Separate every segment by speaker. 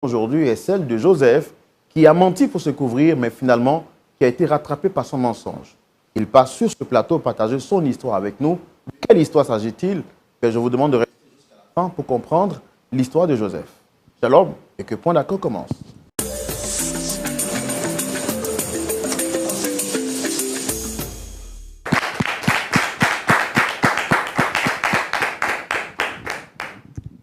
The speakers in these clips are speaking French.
Speaker 1: Aujourd'hui est celle de Joseph qui a menti pour se couvrir, mais finalement qui a été rattrapé par son mensonge. Il passe sur ce plateau partager son histoire avec nous. De quelle histoire s'agit-il? Je vous demande de rester jusqu'à la fin pour comprendre l'histoire de Joseph. Shalom et que Point d'accord commence.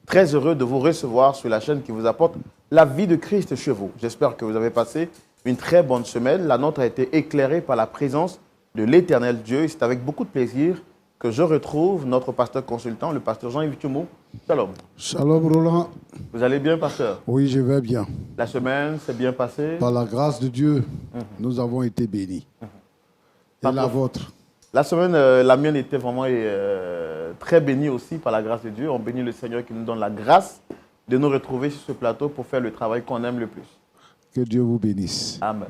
Speaker 1: Très heureux de vous recevoir sur la chaîne qui vous apporte la vie de Christ chez vous. J'espère que vous avez passé une très bonne semaine. La nôtre a été éclairée par la présence de l'Éternel Dieu. Et c'est avec beaucoup de plaisir que je retrouve notre pasteur consultant, le pasteur Jean-Yves Tchoumou. Shalom.
Speaker 2: Shalom Roland.
Speaker 1: Vous allez bien, pasteur?
Speaker 2: Oui, je vais bien.
Speaker 1: La semaine s'est bien passée?
Speaker 2: Par la grâce de Dieu, nous avons été bénis. Et la vôtre?
Speaker 1: La semaine, la mienne était vraiment très bénie aussi par la grâce de Dieu. On bénit le Seigneur qui nous donne la grâce de nous retrouver sur ce plateau pour faire le travail qu'on aime le plus.
Speaker 2: Que Dieu vous bénisse.
Speaker 1: Amen.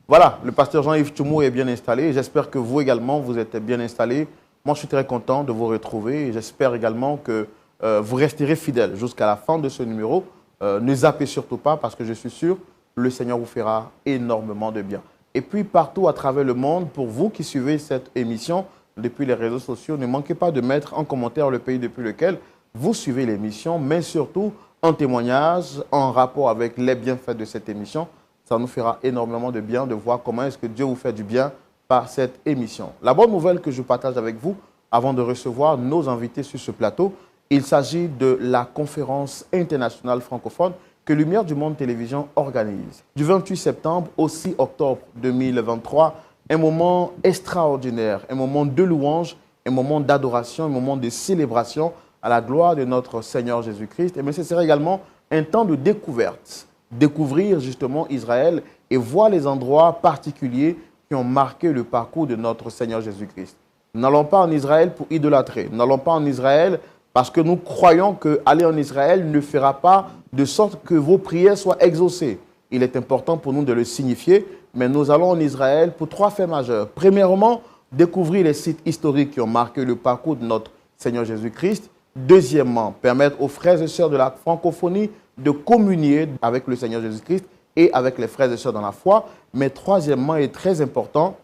Speaker 1: Voilà, le pasteur Jean-Yves Tchoumou est bien installé. J'espère que vous également, vous êtes bien installés. Moi, je suis très content de vous retrouver et j'espère également que vous resterez fidèles jusqu'à la fin de ce numéro. Ne zappez surtout pas parce que je suis sûr que le Seigneur vous fera énormément de bien. Et puis, partout à travers le monde, pour vous qui suivez cette émission depuis les réseaux sociaux, ne manquez pas de mettre en commentaire le pays depuis lequel vous suivez l'émission, mais surtout un témoignage en rapport avec les bienfaits de cette émission. Ça nous fera énormément de bien de voir comment est-ce que Dieu vous fait du bien par cette émission. La bonne nouvelle que je partage avec vous avant de recevoir nos invités sur ce plateau, il s'agit de la conférence internationale francophone que Lumière du Monde Télévision organise. Du 28 septembre au 6 octobre 2023, un moment extraordinaire, un moment de louange, un moment d'adoration, un moment de célébration à la gloire de notre Seigneur Jésus-Christ. Mais ce sera également un temps de découverte, découvrir justement Israël et voir les endroits particuliers qui ont marqué le parcours de notre Seigneur Jésus-Christ. Nous n'allons pas en Israël pour idolâtrer, nous n'allons pas en Israël parce que nous croyons qu'aller en Israël ne fera pas de sorte que vos prières soient exaucées. Il est important pour nous de le signifier, mais nous allons en Israël pour trois faits majeurs. Premièrement, découvrir les sites historiques qui ont marqué le parcours de notre Seigneur Jésus-Christ. Deuxièmement, permettre aux frères et sœurs de la francophonie de communier avec le Seigneur Jésus-Christ et avec les frères et sœurs dans la foi. Mais troisièmement, et très important,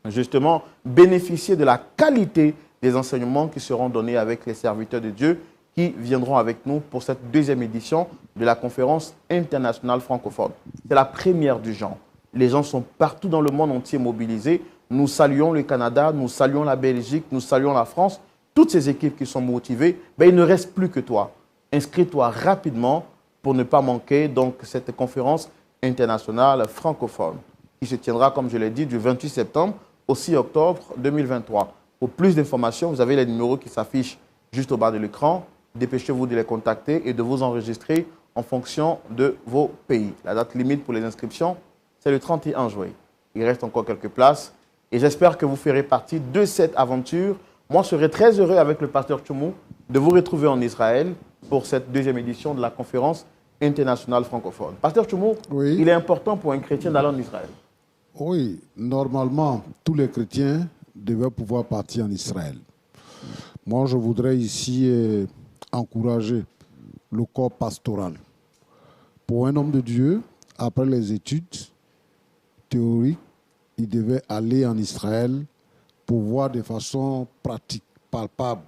Speaker 1: justement, bénéficier de la qualité des enseignements qui seront donnés avec les serviteurs de Dieu qui viendront avec nous pour cette deuxième édition de la conférence internationale francophone. C'est la première du genre. Les gens sont partout dans le monde entier mobilisés. Nous saluons le Canada, nous saluons la Belgique, nous saluons la France. Toutes ces équipes qui sont motivées, il ne reste plus que toi. Inscris-toi rapidement pour ne pas manquer donc cette conférence internationale francophone qui se tiendra, comme je l'ai dit, du 28 septembre au 6 octobre 2023. Pour plus d'informations, vous avez les numéros qui s'affichent juste au bas de l'écran. Dépêchez-vous de les contacter et de vous enregistrer en fonction de vos pays. La date limite pour les inscriptions, c'est le 31 juillet. Il reste encore quelques places et j'espère que vous ferez partie de cette aventure. Moi, je serai très heureux avec le pasteur Tchoumou de vous retrouver en Israël pour cette deuxième édition de la conférence internationale francophone. Pasteur Tchoumou,
Speaker 2: oui.
Speaker 1: Il est important pour un chrétien d'aller en Israël.
Speaker 2: Oui, normalement, tous les chrétiens devaient pouvoir partir en Israël. Moi, je voudrais ici encourager le corps pastoral. Pour un homme de Dieu, après les études théoriques, il devait aller en Israël pour voir de façon pratique, palpable,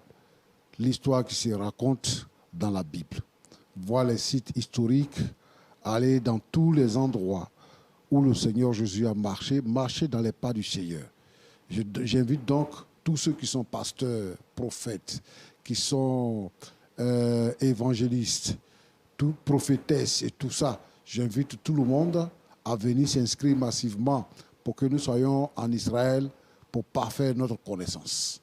Speaker 2: l'histoire qui se raconte dans la Bible. Voir les sites historiques, aller dans tous les endroits où le Seigneur Jésus a marcher dans les pas du Seigneur. J'invite donc tous ceux qui sont pasteurs, prophètes, qui sont évangélistes, tout prophétesses et tout ça. J'invite tout le monde à venir s'inscrire massivement pour que nous soyons en Israël pour parfaire notre connaissance.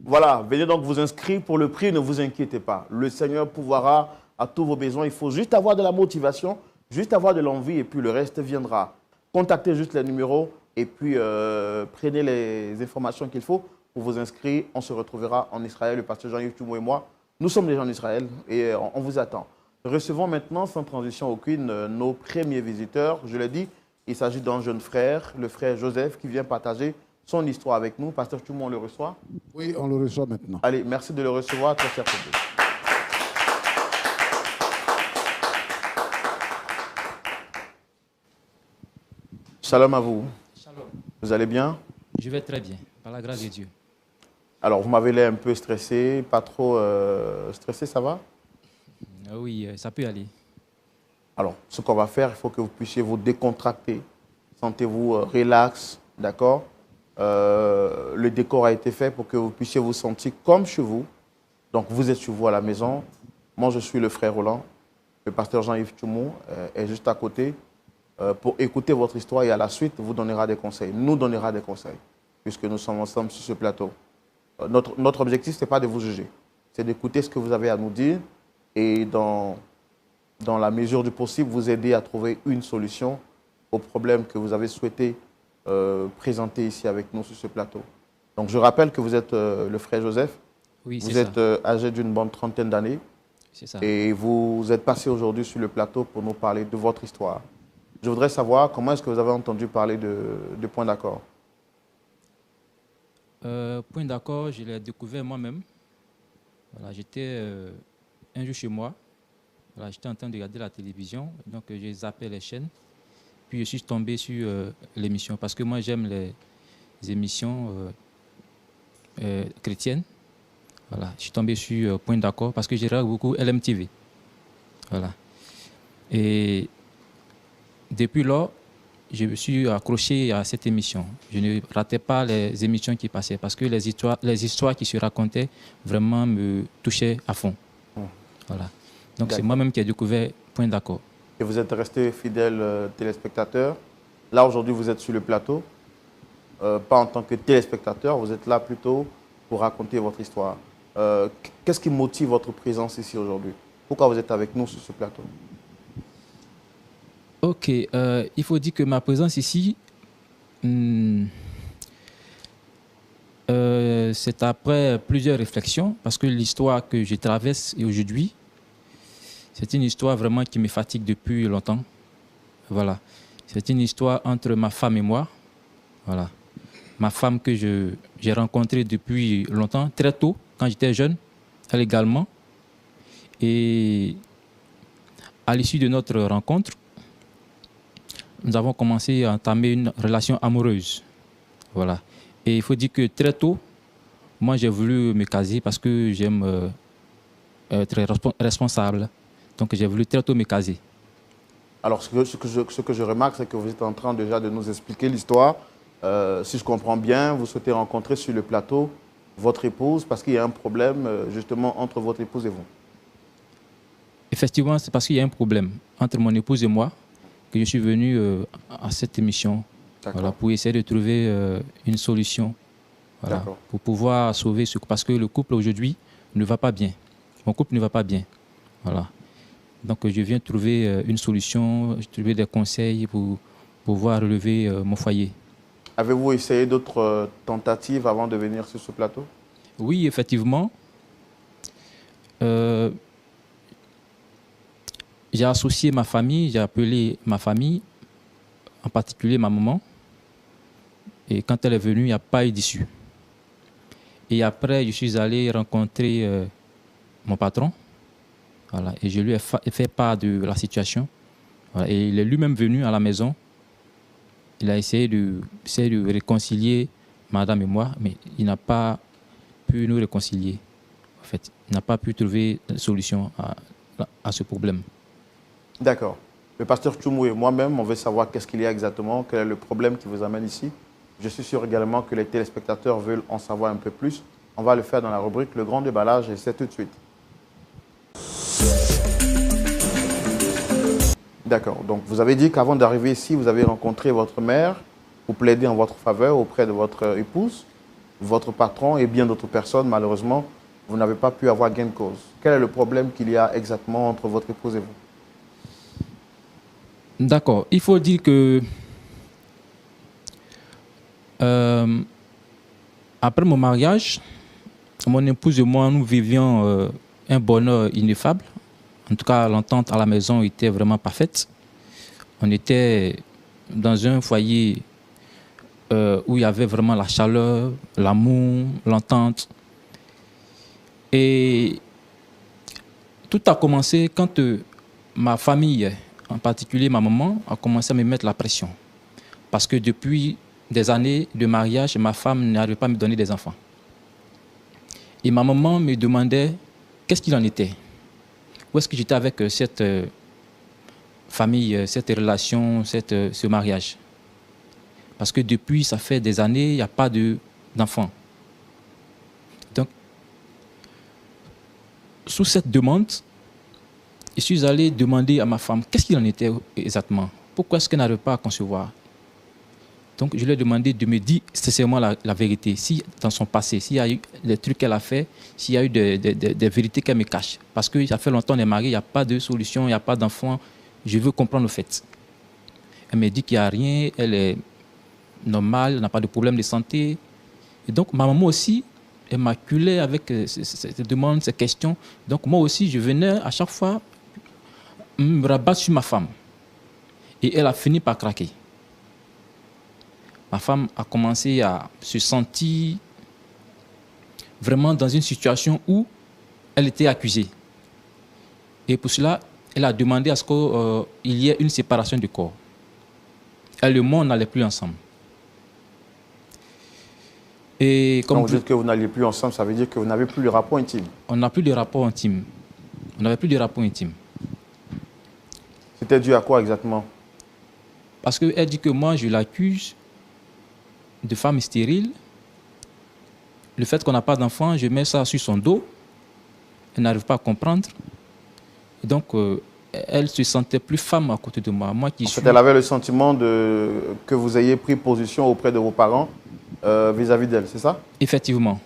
Speaker 1: Voilà, venez donc vous inscrire pour le prix, ne vous inquiétez pas. Le Seigneur pourvoira à tous vos besoins. Il faut juste avoir de la motivation, juste avoir de l'envie et puis le reste viendra. Contactez juste les numéros et puis prenez les informations qu'il faut pour vous inscrire. On se retrouvera en Israël, le pasteur Jean-Yves Tchoumou et moi. Nous sommes déjà en Israël et on vous attend. Recevons maintenant, sans transition aucune, nos premiers visiteurs. Je l'ai dit, il s'agit d'un jeune frère, le frère Joseph, qui vient partager son histoire avec nous. Pasteur Tchoumou, on le reçoit?
Speaker 2: Oui, on le reçoit maintenant.
Speaker 1: Allez, merci de le recevoir, très cher public. Shalom à vous.
Speaker 3: Shalom.
Speaker 1: Vous allez bien?
Speaker 3: Je vais très bien, par la grâce de Dieu.
Speaker 1: Alors, vous m'avez l'air un peu stressé, pas trop stressé, ça va?
Speaker 3: Oui, ça peut aller.
Speaker 1: Alors, ce qu'on va faire, il faut que vous puissiez vous décontracter. Sentez-vous relax, d'accord? Le décor a été fait pour que vous puissiez vous sentir comme chez vous. Donc, vous êtes chez vous à la maison. Moi, je suis le frère Roland. Le pasteur Jean-Yves Tchoumou est juste à côté pour écouter votre histoire et à la suite, vous donnera des conseils, nous donnera des conseils, puisque nous sommes ensemble sur ce plateau. Notre objectif, ce n'est pas de vous juger, c'est d'écouter ce que vous avez à nous dire et dans la mesure du possible, vous aider à trouver une solution aux problèmes que vous avez souhaité présenter ici avec nous sur ce plateau. Donc, je rappelle que vous êtes le frère Joseph.
Speaker 3: Oui,
Speaker 1: vous êtes âgé d'une bonne trentaine d'années.
Speaker 3: C'est ça.
Speaker 1: Et vous êtes passé aujourd'hui sur le plateau pour nous parler de votre histoire. Je voudrais savoir comment est-ce que vous avez entendu parler de Point d'accord.
Speaker 3: Point d'accord, je l'ai découvert moi-même. Voilà, j'étais un jour chez moi. Voilà, j'étais en train de regarder la télévision. Donc, j'ai zappé les chaînes. Puis, je suis tombé sur l'émission. Parce que moi, j'aime les émissions chrétiennes. Voilà, je suis tombé sur Point d'accord parce que je regarde beaucoup LMTV. Voilà. Et depuis lors, je me suis accroché à cette émission. Je ne ratais pas les émissions qui passaient parce que les histoires qui se racontaient vraiment me touchaient à fond. Voilà. Donc c'est moi-même qui ai découvert Point d'accord.
Speaker 1: Et vous êtes resté fidèle téléspectateur. Là, aujourd'hui, vous êtes sur le plateau. Pas en tant que téléspectateur, vous êtes là plutôt pour raconter votre histoire. Qu'est-ce qui motive votre présence ici aujourd'hui? Pourquoi vous êtes avec nous sur ce plateau?
Speaker 3: Ok, il faut dire que ma présence ici, c'est après plusieurs réflexions, parce que l'histoire que je traverse aujourd'hui, c'est une histoire vraiment qui me fatigue depuis longtemps. Voilà. C'est une histoire entre ma femme et moi. Voilà. Ma femme que j'ai rencontrée depuis longtemps, très tôt, quand j'étais jeune, elle également. Et à l'issue de notre rencontre, nous avons commencé à entamer une relation amoureuse. Voilà. Et il faut dire que très tôt, moi j'ai voulu me caser parce que j'aime être responsable. Donc j'ai voulu très tôt me caser.
Speaker 1: Alors ce que je remarque, c'est que vous êtes en train déjà de nous expliquer l'histoire. Si je comprends bien, vous souhaitez rencontrer sur le plateau votre épouse parce qu'il y a un problème justement entre votre épouse et vous.
Speaker 3: Effectivement, c'est parce qu'il y a un problème entre mon épouse et moi que je suis venu à cette émission, voilà, pour essayer de trouver une solution, voilà, pour pouvoir sauver ce couple. Parce que le couple aujourd'hui ne va pas bien. Mon couple ne va pas bien. Voilà. Donc je viens trouver une solution, trouver des conseils pour pouvoir relever mon foyer.
Speaker 1: Avez-vous essayé d'autres tentatives avant de venir sur ce plateau?
Speaker 3: Oui, effectivement. J'ai associé ma famille, j'ai appelé ma famille, en particulier ma maman. Et quand elle est venue, il n'y a pas eu d'issue. Et après, je suis allé rencontrer mon patron. Voilà, et je lui ai fait part de la situation. Voilà, et il est lui-même venu à la maison. Il a essayé de réconcilier madame et moi, mais il n'a pas pu nous réconcilier. En fait, il n'a pas pu trouver de solution à ce problème.
Speaker 1: D'accord. Le pasteur Tchoumou et moi-même, on veut savoir qu'est-ce qu'il y a exactement, quel est le problème qui vous amène ici. Je suis sûr également que les téléspectateurs veulent en savoir un peu plus. On va le faire dans la rubrique Le Grand Déballage et c'est tout de suite. D'accord. Donc, vous avez dit qu'avant d'arriver ici, vous avez rencontré votre mère, vous plaidez en votre faveur auprès de votre épouse, votre patron et bien d'autres personnes. Malheureusement, vous n'avez pas pu avoir gain de cause. Quel est le problème qu'il y a exactement entre votre épouse et vous?
Speaker 3: D'accord. Il faut dire que après mon mariage, mon épouse et moi, nous vivions un bonheur ineffable. En tout cas, l'entente à la maison était vraiment parfaite. On était dans un foyer où il y avait vraiment la chaleur, l'amour, l'entente. Et tout a commencé quand ma famille, en particulier ma maman, a commencé à me mettre la pression. Parce que depuis des années de mariage, ma femme n'arrive pas à me donner des enfants. Et ma maman me demandait qu'est-ce qu'il en était. Où est-ce que j'étais avec cette famille, cette relation, ce mariage. Parce que depuis, ça fait des années, il n'y a pas d'enfants. Donc, sous cette demande, je suis allé demander à ma femme qu'est-ce qu'il en était exactement. Pourquoi est-ce qu'elle n'arrive pas à concevoir? Donc, je lui ai demandé de me dire sincèrement la vérité. Si dans son passé, s'il y a eu des trucs qu'elle a fait, s'il y a eu des vérités qu'elle me cache. Parce que ça fait longtemps qu'on est mariés, il n'y a pas de solution, il n'y a pas d'enfant. Je veux comprendre le fait. Elle me dit qu'il n'y a rien, elle est normale, elle n'a pas de problème de santé. Et donc, ma maman aussi, elle m'acculait avec ces demandes, ces questions. Donc, moi aussi, je venais à chaque fois me rabattre sur ma femme. Et elle a fini par craquer. Ma femme a commencé à se sentir vraiment dans une situation où elle était accusée. Et pour cela, elle a demandé à ce qu'il y ait une séparation du corps. Elle et le monde n'allaient plus ensemble. Et comme
Speaker 1: quand vous dites que vous n'alliez plus ensemble, ça veut dire que vous n'avez plus de rapport intime.
Speaker 3: On n'a plus de rapport intime. On n'avait plus de rapport intime.
Speaker 1: C'était dû à quoi exactement?
Speaker 3: Parce qu'elle dit que moi, je l'accuse de femme stérile. Le fait qu'on n'a pas d'enfant, je mets ça sur son dos. Elle n'arrive pas à comprendre. Et donc, elle se sentait plus femme à côté de moi. Moi qui suis...
Speaker 1: Elle avait le sentiment que vous ayez pris position auprès de vos parents vis-à-vis d'elle, c'est ça?
Speaker 3: Effectivement.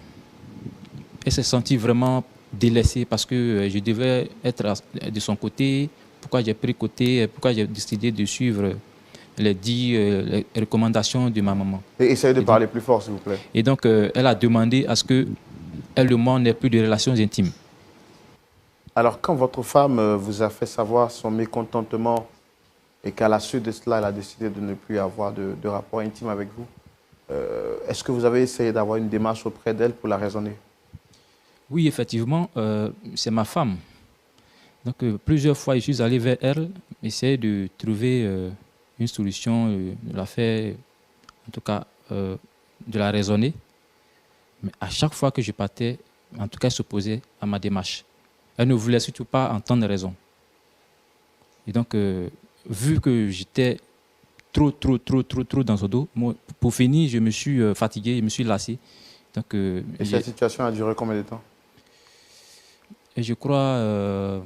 Speaker 3: Elle s'est sentie vraiment délaissée parce que je devais être de son côté. Pourquoi j'ai pris côté? Pourquoi j'ai décidé de suivre les recommandations de ma maman?
Speaker 1: Et essayez de parler plus fort, s'il vous plaît.
Speaker 3: Et donc, elle a demandé à ce que elle et moi n'ait plus de relations intimes.
Speaker 1: Alors, quand votre femme vous a fait savoir son mécontentement et qu'à la suite de cela, elle a décidé de ne plus avoir de rapport intime avec vous, est-ce que vous avez essayé d'avoir une démarche auprès d'elle pour la raisonner? Oui,
Speaker 3: effectivement, c'est ma femme. Donc, plusieurs fois, je suis allé vers elle, essayer de trouver une solution, de la faire, en tout cas, de la raisonner. Mais à chaque fois que je partais, en tout cas, elle s'opposait à ma démarche. Elle ne voulait surtout pas entendre raison. Et donc, vu que j'étais trop dans son dos, moi, pour finir, je me suis fatigué, je me suis lassé. Donc,
Speaker 1: et cette situation a duré combien de temps?
Speaker 3: Et je crois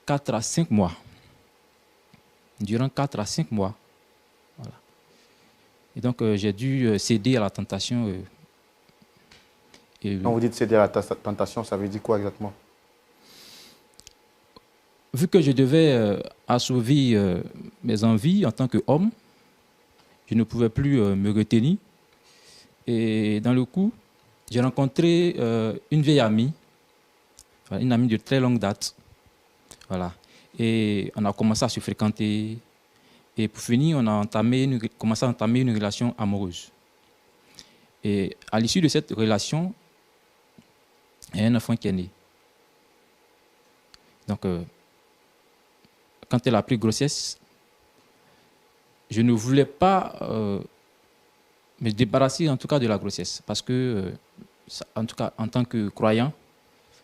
Speaker 3: 4 à 5 mois. Durant 4 à 5 mois. Voilà. Et donc, j'ai dû céder à la tentation.
Speaker 1: Quand vous dites céder à la tentation, ça veut dire quoi exactement?
Speaker 3: Vu que je devais assouvir mes envies en tant qu'homme, je ne pouvais plus me retenir. Et dans le coup, j'ai rencontré une vieille amie, une amie de très longue date. Voilà. Et on a commencé à se fréquenter. Et pour finir, on a commencé à entamer une relation amoureuse. Et à l'issue de cette relation, il y a un enfant qui est né. Donc, quand elle a pris grossesse, je ne voulais pas me débarrasser en tout cas de la grossesse. Parce que, en tout cas, en tant que croyant,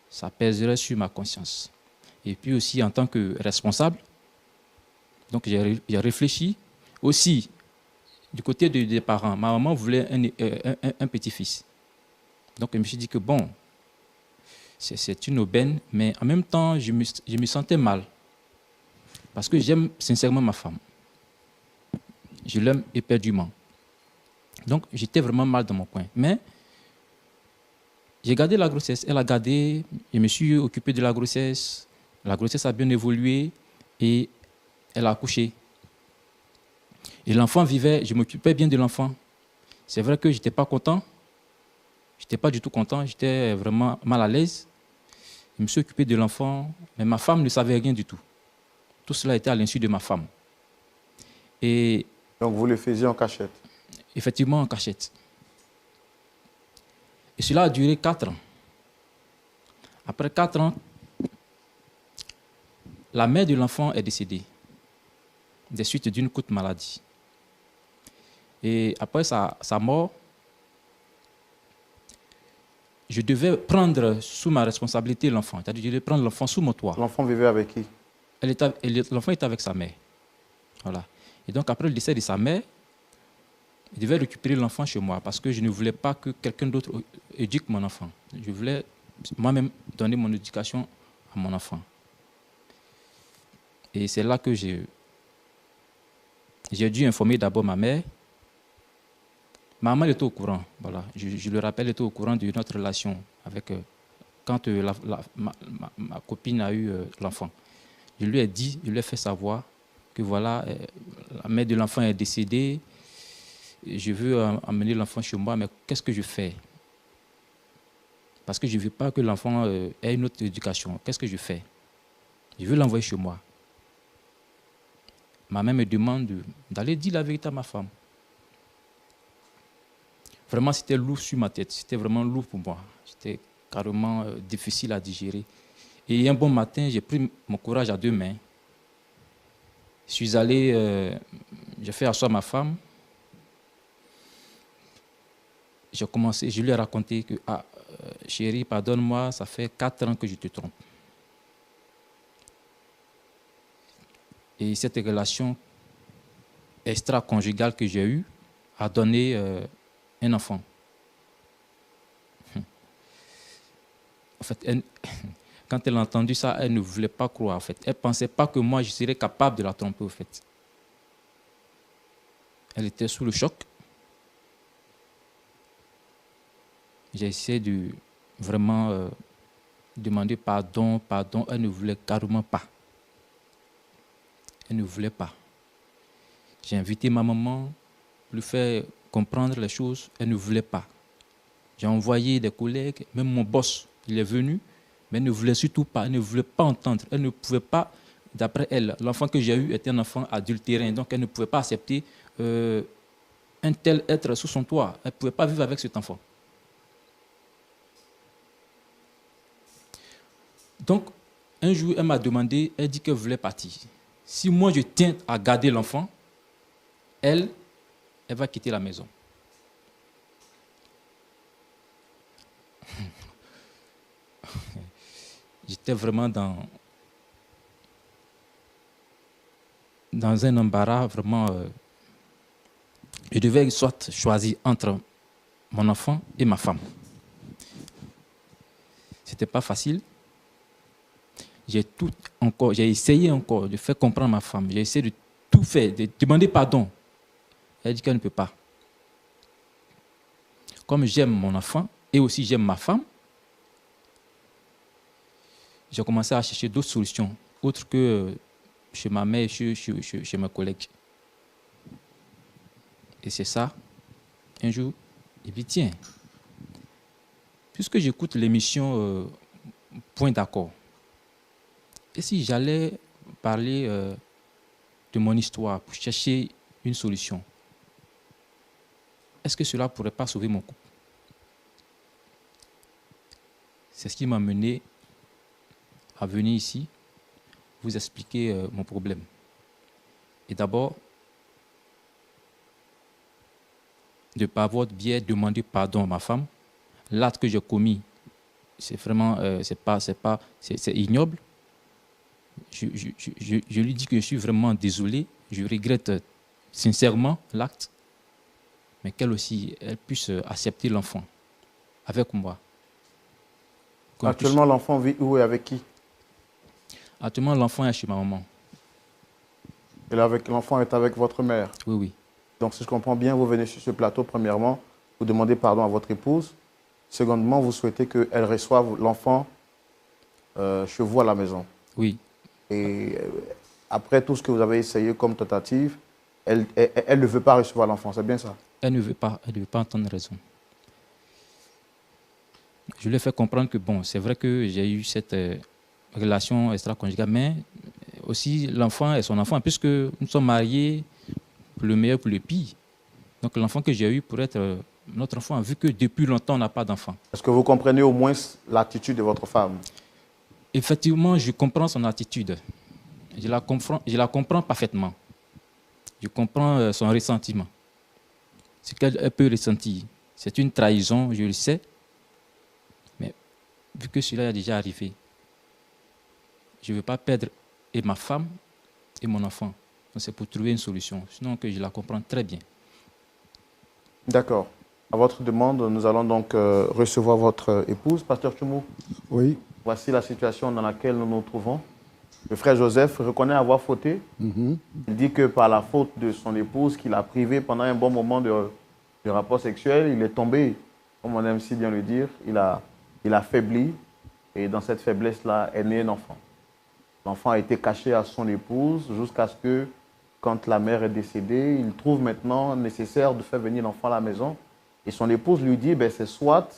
Speaker 3: ça pèserait sur ma conscience. Et puis aussi en tant que responsable, donc j'ai réfléchi aussi du côté des parents. Ma maman voulait un petit-fils. Donc je me suis dit que bon, c'est une aubaine, mais en même temps, je me sentais mal. Parce que j'aime sincèrement ma femme. Je l'aime éperdument. Donc j'étais vraiment mal dans mon coin. Mais j'ai gardé la grossesse. Elle a gardé, je me suis occupé de la grossesse. La grossesse a bien évolué et elle a accouché. Et l'enfant vivait, je m'occupais bien de l'enfant. C'est vrai que je n'étais pas content. Je n'étais pas du tout content, j'étais vraiment mal à l'aise. Je me suis occupé de l'enfant, mais ma femme ne savait rien du tout. Tout cela était à l'insu de ma femme. Et
Speaker 1: donc vous le faisiez en cachette?
Speaker 3: Effectivement, en cachette. Et cela a duré 4 ans. Après 4 ans, la mère de l'enfant est décédée. des suites d'une courte maladie. Et après sa mort, je devais prendre sous ma responsabilité l'enfant. C'est-à-dire, je devais prendre l'enfant sous mon toit.
Speaker 1: L'enfant vivait avec qui?
Speaker 3: L'enfant était avec sa mère. Voilà. Et donc, après le décès de sa mère, je devais récupérer l'enfant chez moi parce que je ne voulais pas que quelqu'un d'autre éduque mon enfant. Je voulais moi-même donner mon éducation à mon enfant. Et c'est là que j'ai dû informer d'abord ma mère. Maman était au courant, voilà. Je le rappelle, elle était au courant de notre relation avec, quand ma copine a eu l'enfant. Je lui ai dit, je lui ai fait savoir que voilà, la mère de l'enfant est décédée, je veux amener l'enfant chez moi, mais qu'est-ce que je fais? Parce que je ne veux pas que l'enfant ait une autre éducation. Qu'est-ce que je fais? Je veux l'envoyer chez moi. Ma mère me demande d'aller dire la vérité à ma femme. Vraiment, c'était lourd sur ma tête. C'était vraiment lourd pour moi. C'était carrément difficile à digérer. Et un bon matin, j'ai pris mon courage à deux mains. Je suis allé, j'ai fait asseoir ma femme. J'ai commencé, je lui ai raconté que, chérie, pardonne-moi, ça fait 4 ans que je te trompe. Et cette relation extra-conjugale que j'ai eue a donné un enfant. En fait, quand elle a entendu ça, elle ne voulait pas croire. En fait. Elle ne pensait pas que moi, je serais capable de la tromper. En fait. Elle était sous le choc. J'ai essayé de vraiment demander pardon. Elle ne voulait carrément pas. Elle ne voulait pas. J'ai invité ma maman, lui faire comprendre les choses. Elle ne voulait pas. J'ai envoyé des collègues, même mon boss, il est venu, mais elle ne voulait surtout pas. Elle ne voulait pas entendre. Elle ne pouvait pas, d'après elle, l'enfant que j'ai eu était un enfant adultérin, donc elle ne pouvait pas accepter un tel être sous son toit. Elle ne pouvait pas vivre avec cet enfant. Donc, un jour, elle m'a demandé, elle dit qu'elle voulait partir. Si moi je tiens à garder l'enfant, elle va quitter la maison. J'étais vraiment dans un embarras, vraiment. Je devais soit choisir entre mon enfant et ma femme. Ce n'était pas facile. J'ai essayé encore de faire comprendre à ma femme. J'ai essayé de tout faire, de demander pardon. Elle dit qu'elle ne peut pas. Comme j'aime mon enfant et aussi j'aime ma femme, j'ai commencé à chercher d'autres solutions, autres que chez ma mère et chez mes collègues. Et c'est ça, un jour, il dit tiens, puisque j'écoute l'émission Point d'accord, et si j'allais parler de mon histoire pour chercher une solution, est-ce que cela ne pourrait pas sauver mon couple? C'est ce qui m'a mené à venir ici vous expliquer mon problème. Et d'abord, de par votre biais, demander pardon à ma femme. L'acte que j'ai commis, c'est vraiment, c'est ignoble. Je lui dis que je suis vraiment désolé. Je regrette sincèrement l'acte, mais qu'elle aussi, elle puisse accepter l'enfant avec moi.
Speaker 1: Actuellement, l'enfant vit où et avec qui?
Speaker 3: Actuellement, l'enfant est chez ma maman.
Speaker 1: Et l'enfant est avec votre mère?
Speaker 3: Oui, oui.
Speaker 1: Donc, si je comprends bien, vous venez sur ce plateau, premièrement, vous demandez pardon à votre épouse. Secondement, vous souhaitez qu'elle reçoive l'enfant chez vous à la maison.
Speaker 3: Oui.
Speaker 1: Et après tout ce que vous avez essayé comme tentative, elle ne veut pas recevoir l'enfant, c'est bien ça? Elle
Speaker 3: ne veut pas entendre raison. Je lui ai fait comprendre que, bon, c'est vrai que j'ai eu cette relation extra-conjugale, mais aussi l'enfant est son enfant, puisque nous sommes mariés pour le meilleur, pour le pire. Donc l'enfant que j'ai eu pourrait être notre enfant, vu que depuis longtemps, on n'a pas d'enfant.
Speaker 1: Est-ce que vous comprenez au moins l'attitude de votre femme?
Speaker 3: Effectivement, je comprends son attitude. Je la comprends parfaitement. Je comprends son ressentiment. Ce qu'elle peut ressentir. C'est une trahison, je le sais. Mais vu que cela est déjà arrivé, je ne veux pas perdre et ma femme et mon enfant. Donc c'est pour trouver une solution. Sinon que je la comprends très bien.
Speaker 1: D'accord. À votre demande, nous allons donc recevoir votre épouse, Pasteur Tchoumou.
Speaker 2: Oui.
Speaker 1: Voici la situation dans laquelle nous nous trouvons. Le frère Joseph reconnaît avoir fauté. Il dit que par la faute de son épouse, qu'il a privé pendant un bon moment de rapport sexuel, il est tombé, comme on aime si bien le dire, il a faibli. Et dans cette faiblesse-là est né un enfant. L'enfant a été caché à son épouse jusqu'à ce que, quand la mère est décédée, il trouve maintenant nécessaire de faire venir l'enfant à la maison. Et son épouse lui dit, ben, c'est soit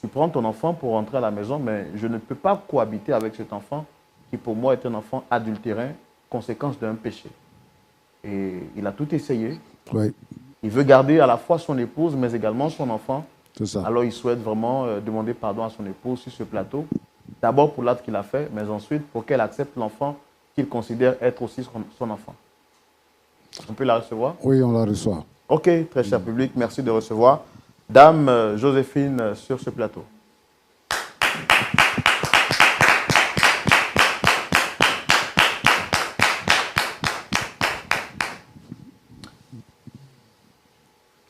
Speaker 1: tu prends ton enfant pour rentrer à la maison, mais je ne peux pas cohabiter avec cet enfant qui pour moi est un enfant adultérin, conséquence d'un péché. Et il a tout essayé.
Speaker 2: Oui.
Speaker 1: Il veut garder à la fois son épouse, mais également son enfant.
Speaker 2: C'est ça.
Speaker 1: Alors il souhaite vraiment demander pardon à son épouse sur ce plateau. D'abord pour l'acte qu'il a fait, mais ensuite pour qu'elle accepte l'enfant qu'il considère être aussi son enfant. On peut la recevoir?
Speaker 2: Oui, on la reçoit.
Speaker 1: Ok, très cher public, merci de recevoir Dame Joséphine sur ce plateau.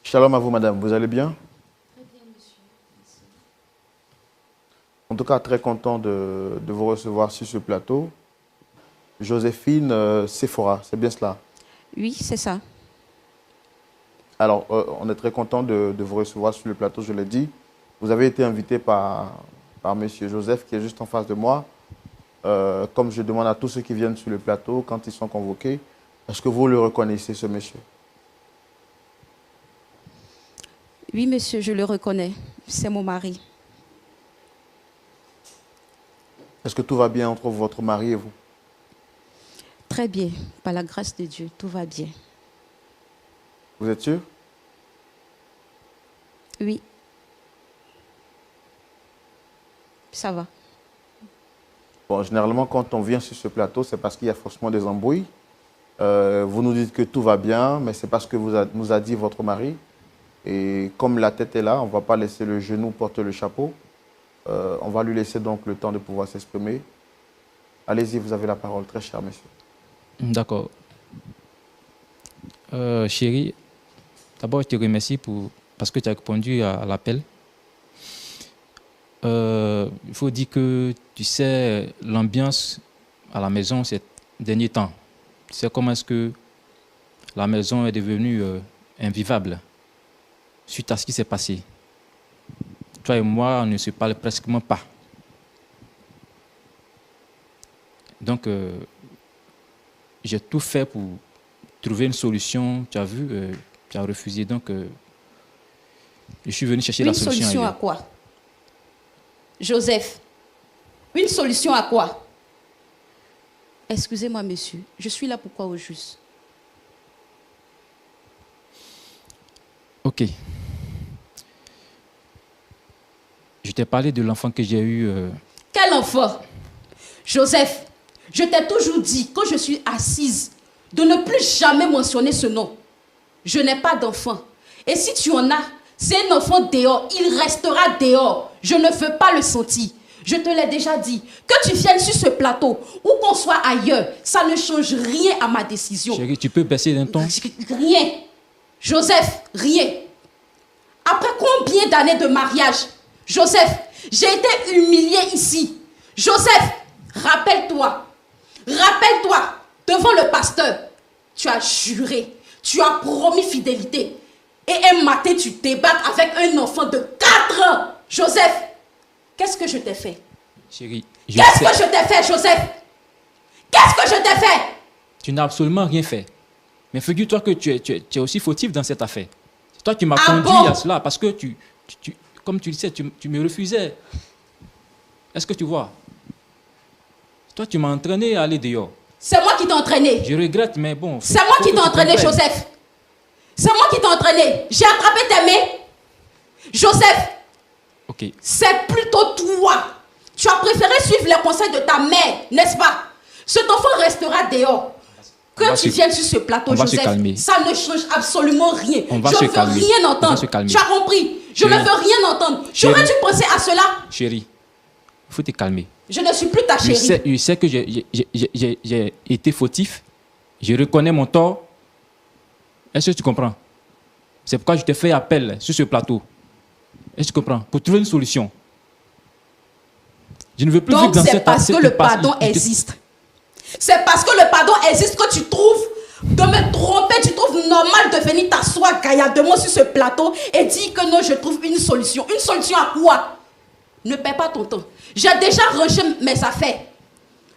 Speaker 1: Shalom à vous, madame. Vous allez bien?
Speaker 4: Très bien, monsieur. Merci.
Speaker 1: En tout cas, très content de vous recevoir sur ce plateau. Joséphine Sephora, c'est bien cela?
Speaker 4: Oui, c'est ça.
Speaker 1: Alors, on est très content de vous recevoir sur le plateau, je l'ai dit. Vous avez été invité par M. Joseph, qui est juste en face de moi. Comme je demande à tous ceux qui viennent sur le plateau, quand ils sont convoqués, est-ce que vous le reconnaissez, ce monsieur?
Speaker 4: Oui, monsieur, je le reconnais. C'est mon mari.
Speaker 1: Est-ce que tout va bien entre votre mari et vous?
Speaker 4: Très bien. Par la grâce de Dieu, tout va bien.
Speaker 1: Vous êtes sûr?
Speaker 4: Oui. Ça va.
Speaker 1: Bon, généralement, quand on vient sur ce plateau, c'est parce qu'il y a forcément des embrouilles. Vous nous dites que tout va bien, mais c'est parce que nous a dit votre mari. Et comme la tête est là, on ne va pas laisser le genou porter le chapeau. On va lui laisser donc le temps de pouvoir s'exprimer. Allez-y, vous avez la parole, très cher monsieur.
Speaker 3: D'accord. Chérie, d'abord, je te remercie parce que tu as répondu à l'appel. Il faut dire que, tu sais, l'ambiance à la maison ces derniers temps, tu sais comment est-ce que la maison est devenue invivable suite à ce qui s'est passé. Toi et moi, on ne se parle pratiquement pas. Donc, j'ai tout fait pour trouver une solution. Tu as vu, tu as refusé. Donc, je suis venu chercher la solution.
Speaker 4: Une solution à quoi? Joseph, une solution à quoi? Excusez-moi, monsieur. Je suis là pourquoi au juste?
Speaker 3: Ok. Je t'ai parlé de l'enfant que j'ai eu.
Speaker 4: Quel enfant? Joseph, je t'ai toujours dit, quand je suis assise, de ne plus jamais mentionner ce nom. Je n'ai pas d'enfant. Et si tu en as, c'est un enfant dehors. Il restera dehors. Je ne veux pas le sentir. Je te l'ai déjà dit. Que tu viennes sur ce plateau ou qu'on soit ailleurs, ça ne change rien à ma décision.
Speaker 3: Chérie, tu peux baisser d'un ton?
Speaker 4: Rien. Joseph, rien. Après combien d'années de mariage? Joseph, j'ai été humilié ici. Joseph, rappelle-toi. Rappelle-toi, devant le pasteur, tu as juré, tu as promis fidélité. Et un matin, tu débarques avec un enfant de 4 ans. Joseph, qu'est-ce que je t'ai fait?
Speaker 3: Chérie,
Speaker 4: qu'est-ce que je t'ai fait, Joseph? Qu'est-ce que je t'ai fait?
Speaker 3: Tu n'as absolument rien fait. Mais figure-toi que tu es aussi fautif dans cette affaire. C'est toi qui m'as conduit à cela parce que comme tu le sais, tu me refusais. Est-ce que tu vois? Toi, tu m'as entraîné à aller dehors.
Speaker 4: C'est moi qui t'ai entraîné.
Speaker 3: Je regrette, mais bon.
Speaker 4: C'est moi qui t'ai entraîné, Joseph. C'est moi qui t'ai entraîné. J'ai attrapé tes mains. Joseph.
Speaker 3: Ok.
Speaker 4: C'est plutôt toi. Tu as préféré suivre les conseils de ta mère, n'est-ce pas? Cet enfant restera dehors. Que tu viennes sur ce plateau, Joseph, ça ne change absolument rien. Je ne veux rien entendre. Tu as compris? Je ne veux rien entendre. J'aurais dû penser à cela.
Speaker 3: Chérie, il faut te calmer.
Speaker 4: Je ne suis plus ta chérie.
Speaker 3: Je sais que j'ai été fautif. Je reconnais mon tort. Est-ce que tu comprends? C'est pourquoi je te fais appel sur ce plateau. Est-ce que tu comprends? Pour trouver une solution. Je ne veux plus vivre dans cette...
Speaker 4: Donc c'est parce que le pardon existe. C'est parce que le pardon existe que tu trouves de me tromper, tu trouves normal de venir t'asseoir gaillardement sur ce plateau et dire que non, je trouve une solution. Une solution à quoi? Ne perds pas ton temps. J'ai déjà rangé mes affaires.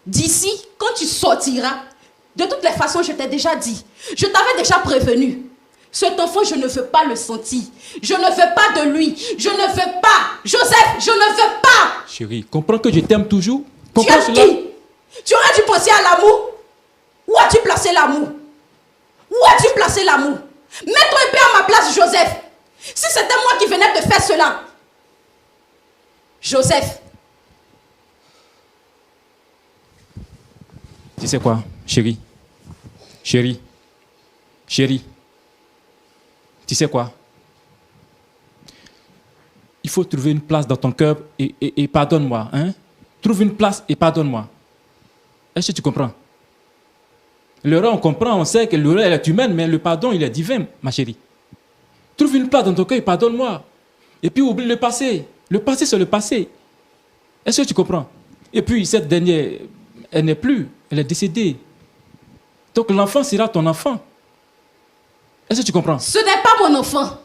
Speaker 4: D'ici, quand tu sortiras, de toutes les façons, je t'ai déjà dit. Je t'avais déjà prévenu. Cet enfant, je ne veux pas le sentir. Je ne veux pas de lui. Je ne veux pas. Joseph, je ne veux pas.
Speaker 3: Chérie, comprends que je t'aime toujours.
Speaker 4: Tu as qui? Tu aurais dû penser à l'amour? Où as-tu placé l'amour? Où as-tu placé l'amour? Mets-toi un peu à ma place, Joseph. Si c'était moi qui venais de faire cela. Joseph.
Speaker 3: Tu sais quoi, chérie? Chérie. Chérie. Tu sais quoi? Il faut trouver une place dans ton cœur et pardonne-moi. Hein? Trouve une place et pardonne-moi. Est-ce que tu comprends? L'erreur, on comprend, on sait que l'erreur est humaine, mais le pardon, il est divin, ma chérie. Trouve une place dans ton cœur et pardonne-moi. Et puis oublie le passé. Le passé, c'est le passé. Est-ce que tu comprends? Et puis, cette dernière, elle n'est plus. Elle est décédée. Donc, l'enfant sera ton enfant. Est-ce que tu comprends?
Speaker 4: Ce n'est pas mon enfant.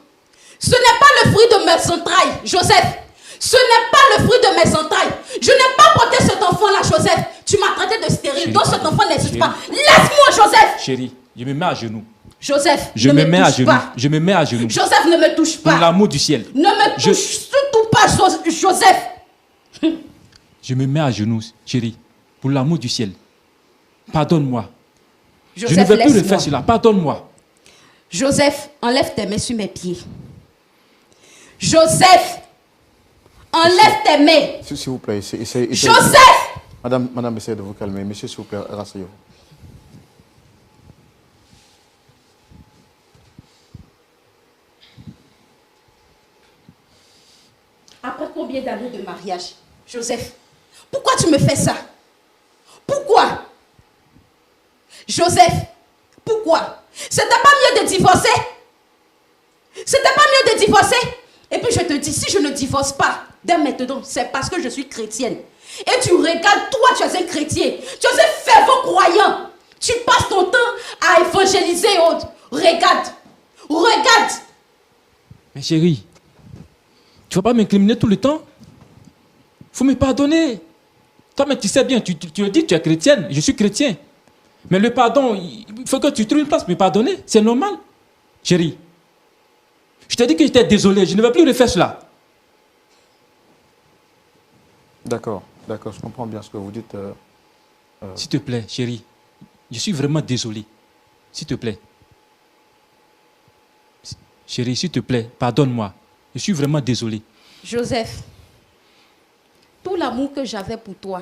Speaker 4: Ce n'est pas le fruit de mes entrailles, Joseph. Ce n'est pas le fruit de mes entrailles. Je n'ai pas porté cet enfant-là, Joseph. Tu m'as traité de stérile.
Speaker 3: Chérie,
Speaker 4: donc cet enfant n'existe pas. Laisse-moi, Joseph.
Speaker 3: Chérie, je me mets à genoux.
Speaker 4: Joseph,
Speaker 3: je me mets à genoux. Je me mets à genoux.
Speaker 4: Joseph, ne me touche pas.
Speaker 3: Pour l'amour du ciel.
Speaker 4: Ne me touche surtout pas, Joseph.
Speaker 3: Je me mets à genoux, chérie, pour l'amour du ciel. Pardonne-moi. Je ne vais plus refaire cela. Pardonne-moi.
Speaker 4: Joseph, enlève tes mains sur mes pieds. Joseph, enlève tes mains.
Speaker 1: S'il vous plaît, essayez.
Speaker 4: Joseph!
Speaker 1: Madame, essayez de vous calmer. Monsieur, s'il vous plaît, rasseyez-vous.
Speaker 4: Après combien d'années de mariage, Joseph, pourquoi tu me fais ça? Pourquoi? Joseph, pourquoi? C'était pas mieux de divorcer? C'était pas mieux de divorcer? Et puis je te dis, si je ne divorce pas, dès maintenant, c'est parce que je suis chrétienne. Et tu regardes, toi, tu es un chrétien. Tu es un fervent croyant. Tu passes ton temps à évangéliser et autres. Regarde. Regarde.
Speaker 3: Mais chérie, tu vas pas m'incriminer tout le temps? Faut me pardonner. Toi, mais tu sais bien, tu le dis, tu es chrétienne. Je suis chrétien. Mais le pardon, il faut que tu trouves une place pour me pardonner. C'est normal. Chérie, je t'ai dit que j'étais désolé. Je ne vais plus refaire cela.
Speaker 1: D'accord, je comprends bien ce que vous dites.
Speaker 3: S'il te plaît, chérie, je suis vraiment désolé. S'il te plaît. Chérie, s'il te plaît, pardonne-moi. Je suis vraiment désolé.
Speaker 4: Joseph, tout l'amour que j'avais pour toi,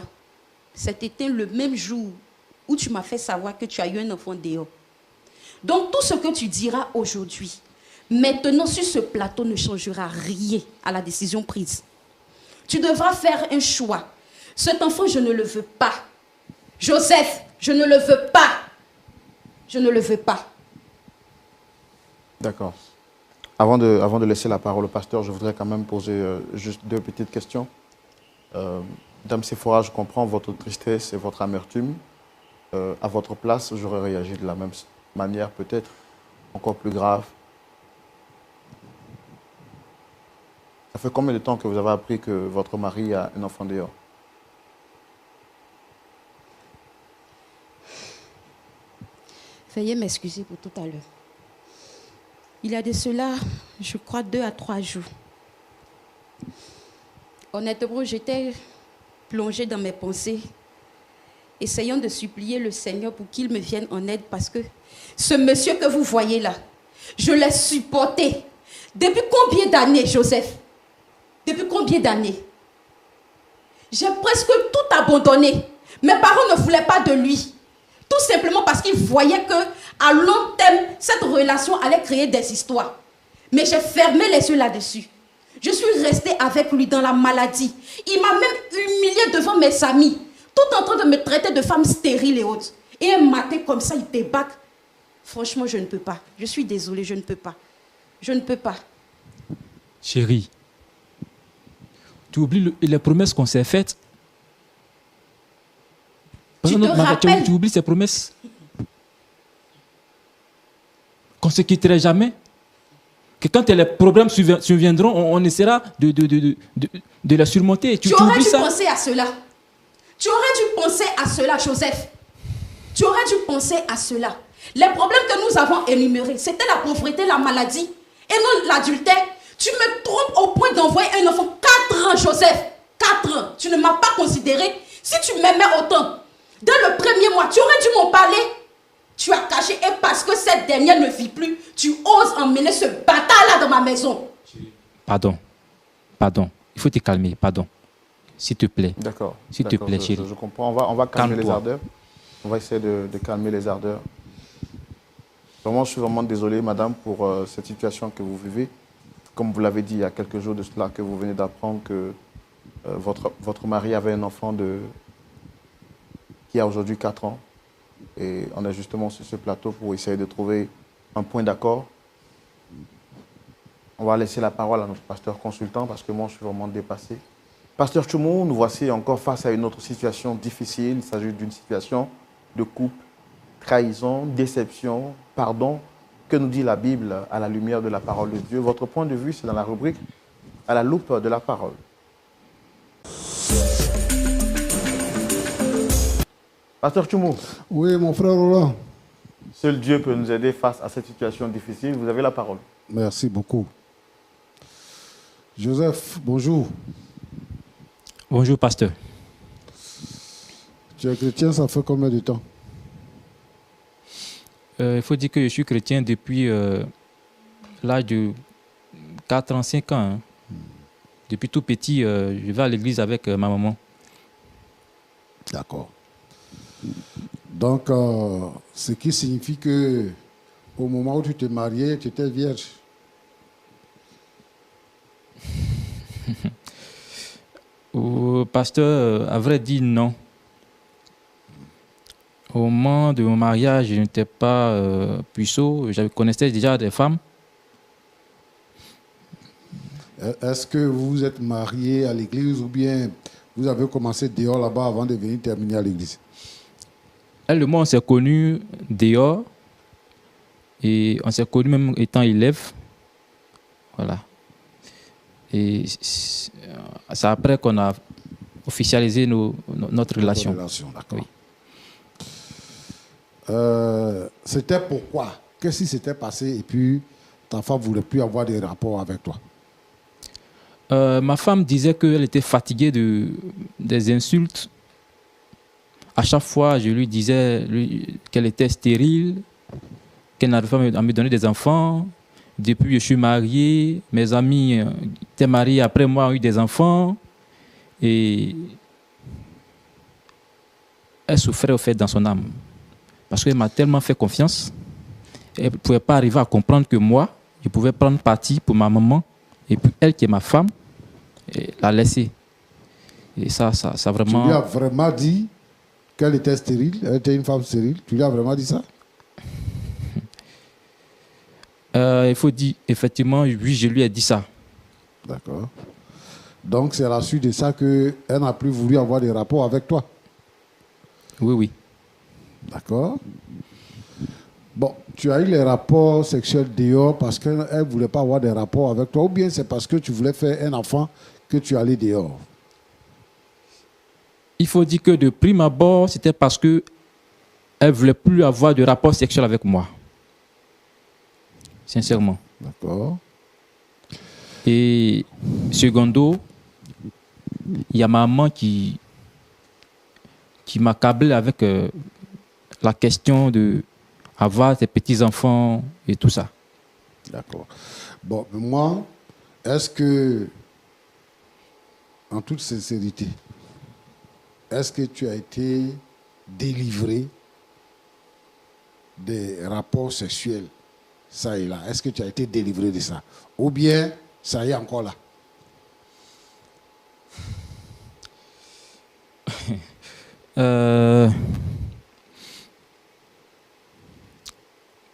Speaker 4: c'était le même jour où tu m'as fait savoir que tu as eu un enfant dehors. Donc tout ce que tu diras aujourd'hui, maintenant sur ce plateau ne changera rien à la décision prise. Tu devras faire un choix. Cet enfant, je ne le veux pas. Joseph, je ne le veux pas. Je ne le veux pas.
Speaker 1: D'accord. Avant de laisser la parole au pasteur, je voudrais quand même poser juste deux petites questions. Dame Sephora, je comprends votre tristesse et votre amertume. À votre place, j'aurais réagi de la même manière, peut-être encore plus grave. Ça fait combien de temps que vous avez appris que votre mari a un enfant dehors?
Speaker 4: Veuillez m'excuser pour tout à l'heure. Il y a de cela, je crois, 2 à 3 jours. Honnêtement, j'étais plongée dans mes pensées, essayant de supplier le Seigneur pour qu'il me vienne en aide, parce que ce monsieur que vous voyez là, je l'ai supporté. Depuis combien d'années, Joseph? Depuis combien d'années? J'ai presque tout abandonné. Mes parents ne voulaient pas de lui. Tout simplement parce qu'ils qu'il voyait que à long terme, cette relation allait créer des histoires. Mais j'ai fermé les yeux là-dessus. Je suis restée avec lui dans la maladie. Il m'a même humiliée devant mes amis, tout en train de me traiter de femme stérile et autres. Et un matin comme ça, il débarque. Franchement, je ne peux pas. Je suis désolée, je ne peux pas. Je ne peux pas.
Speaker 3: Chérie, tu oublies les promesses qu'on s'est faites.
Speaker 4: Tu te rappelles?
Speaker 3: Tu oublies ces promesses. Qu'on ne se quitterait jamais. Que quand les problèmes surviendront, on essaiera de les surmonter.
Speaker 4: Tu aurais dû penser à cela. Tu aurais dû penser à cela, Joseph. Tu aurais dû penser à cela. Les problèmes que nous avons énumérés, c'était la pauvreté, la maladie et non l'adultère. Tu me trompes au point d'envoyer un enfant 4 ans, Joseph. 4 ans. Tu ne m'as pas considéré. Si tu m'aimais autant, dès le premier mois, tu aurais dû m'en parler. Tu as caché et parce que cette dernière ne vit plus, tu oses emmener ce bâtard-là dans ma maison.
Speaker 3: Pardon. Il faut te calmer. Pardon. S'il te plaît.
Speaker 1: D'accord.
Speaker 3: S'il te plaît, chérie.
Speaker 1: Je comprends. On va calmer les ardeurs. On va essayer de calmer les ardeurs. Vraiment, je suis vraiment désolé, madame, pour cette situation que vous vivez. Comme vous l'avez dit il y a quelques jours de cela, que vous venez d'apprendre que votre mari avait un enfant qui a aujourd'hui 4 ans. Et on est justement sur ce plateau pour essayer de trouver un point d'accord. On va laisser la parole à notre pasteur consultant parce que moi, je suis vraiment dépassé. Pasteur Tchoumou, nous voici encore face à une autre situation difficile. Il s'agit d'une situation de couple, trahison, déception, pardon. Que nous dit la Bible à la lumière de la parole de Dieu? Votre point de vue, c'est dans la rubrique « À la loupe de la parole ». Pasteur Tchoumou.
Speaker 2: Oui, mon frère Roland.
Speaker 1: Seul Dieu peut nous aider face à cette situation difficile. Vous avez la parole.
Speaker 2: Merci beaucoup. Joseph, bonjour.
Speaker 3: Bonjour, pasteur.
Speaker 2: Tu es chrétien, ça fait combien de temps?
Speaker 3: Il faut dire que je suis chrétien depuis l'âge de 4 ans, 5 ans. Hein. Depuis tout petit, je vais à l'église avec ma maman.
Speaker 2: D'accord. Donc, ce qui signifie que au moment où tu t'es marié, tu étais vierge.
Speaker 3: Pasteur, à vrai dire, non. Au moment de mon mariage, je n'étais pas puceau. Je connaissais déjà des femmes.
Speaker 2: Est-ce que vous vous êtes marié à l'église ou bien vous avez commencé dehors là-bas avant de venir terminer à l'église?
Speaker 3: Elle et moi, on s'est connus dehors. Et on s'est connus même étant élèves. Voilà. Et c'est après qu'on a officialisé notre relation.
Speaker 2: D'accord.
Speaker 3: Oui.
Speaker 2: C'était pourquoi? Qu'est-ce qui s'était passé et puis ta femme ne voulait plus avoir des rapports avec toi?
Speaker 3: Ma femme disait qu'elle était fatiguée des insultes. À chaque fois, je lui disais qu'elle était stérile, qu'elle n'arrivait pas à me donner des enfants. Depuis, je suis marié. Mes amis étaient mariés après moi, ont eu des enfants. Et elle souffrait au fait dans son âme. Parce qu'elle m'a tellement fait confiance. Elle ne pouvait pas arriver à comprendre que moi, je pouvais prendre parti pour ma maman. Et puis elle, qui est ma femme, la laisser. Et ça vraiment...
Speaker 2: Tu lui as vraiment dit qu'elle était stérile? Elle était une femme stérile? Tu lui as vraiment dit ça?
Speaker 3: Il faut dire, effectivement, oui, je lui ai dit ça.
Speaker 2: D'accord. Donc, c'est à la suite de ça qu'elle n'a plus voulu avoir des rapports avec toi?
Speaker 3: Oui, oui.
Speaker 2: D'accord. Bon, tu as eu les rapports sexuels dehors parce qu'elle ne voulait pas avoir des rapports avec toi ou bien c'est parce que tu voulais faire un enfant que tu allais dehors?
Speaker 3: Il faut dire que de prime abord, c'était parce qu'elle ne voulait plus avoir de rapports sexuels avec moi. Sincèrement.
Speaker 2: D'accord.
Speaker 3: Et secondo, il y a ma maman qui m'accablait avec la question de avoir des petits-enfants et tout ça.
Speaker 2: D'accord. Bon, mais moi, est-ce que, en toute sincérité, est-ce que tu as été délivré des rapports sexuels, ça et là. Est-ce que tu as été délivré de ça? Ou bien, ça y est encore là?